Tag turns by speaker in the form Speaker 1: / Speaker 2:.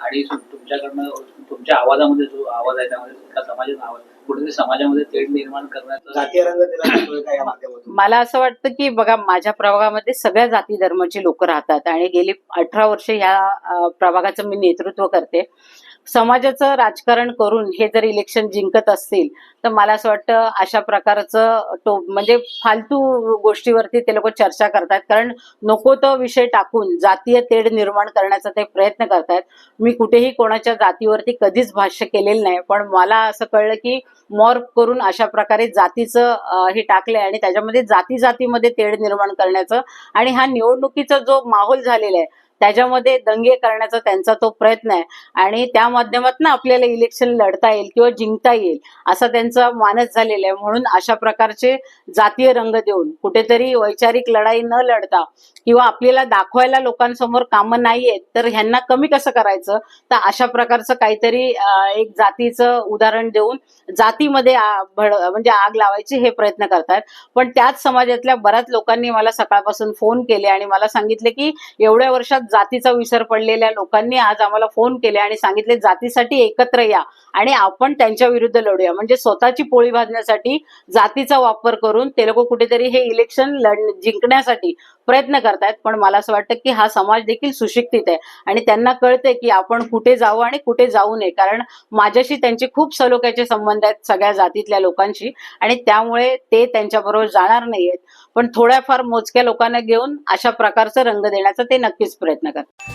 Speaker 1: आणि तुमच्याकडनं तुमच्या आवाजामध्ये जो आवाज आहे त्यामध्ये एका समाजाचा आवाज कुठेतरी समाजामध्ये तेढ निर्माण करण्याचा
Speaker 2: जातीय रंग दिला जातोय का या माध्यमातून?
Speaker 3: मला असं वाटतं की बघा, माझ्या प्रभागामध्ये सगळ्या जाती धर्माची लोक राहतात आणि गेली 18 वर्ष ह्या प्रभागाचं मी नेतृत्व करते. समाजाचं राजकारण करून हे जर इलेक्शन जिंकत असतील तर मला असं वाटतं अशा प्रकारचं म्हणजे फालतू गोष्टीवरती ते लोक चर्चा करतात, कारण नको तो विषय टाकून जातीय तेढ निर्माण करण्याचा ते प्रयत्न करतात. मी कुठेही कोणाच्या जातीवरती कधीच भाष्य केलेलं नाही, पण मला असं कळलं की मॉर्फ करून अशा प्रकारे जातीचं हे टाकलंय आणि त्याच्यामध्ये जातीमध्ये तेढ निर्माण करण्याचं आणि हा निवडणुकीचा जो माहोल झालेला आहे त्याच्यामध्ये दंगे करण्याचा त्यांचा तो प्रयत्न आहे आणि त्या माध्यमातून आपल्याला इलेक्शन लढता येईल किंवा जिंकता येईल असा त्यांचा मानस झालेला आहे. म्हणून अशा प्रकारचे जातीय रंग देऊन कुठेतरी वैचारिक लढाई न लढता किंवा आपल्याला दाखवायला लोकांसमोर कामं नाहीयेत तर ह्यांना कमी कसं करायचं, तर अशा प्रकारचं काहीतरी एक जातीचं उदाहरण देऊन जातीमध्ये म्हणजे आग लावायची हे प्रयत्न करतात. पण त्याच समाजातल्या बऱ्याच लोकांनी मला सकाळपासून फोन केले आणि मला सांगितले की एवढ्या वर्षात जातीचा विसर पडलेल्या लोकांनी आज आम्हाला फोन केले आणि सांगितले जातीसाठी एकत्र या आणि आपण त्यांच्या विरुद्ध लढूया. म्हणजे स्वतःची पोळी भाजण्यासाठी जातीचा वापर करून ते लोक कुठेतरी हे इलेक्शन जिंकण्यासाठी प्रयत्न करतायत. पण मला असं वाटतं की हा समाज देखील सुशिक्षित आहे आणि त्यांना कळतंय की आपण कुठे जाऊ आणि कुठे जाऊ नये, कारण माझ्याशी त्यांचे खूप सलोख्याचे संबंध आहेत सगळ्या जातीतल्या लोकांशी आणि त्यामुळे ते त्यांच्याबरोबर जाणार नाहीयेत. पण थोड्याफार मोजक्या लोकांना घेऊन अशा प्रकारचा रंग देण्याचा ते नक्कीच प्रयत्न करतात.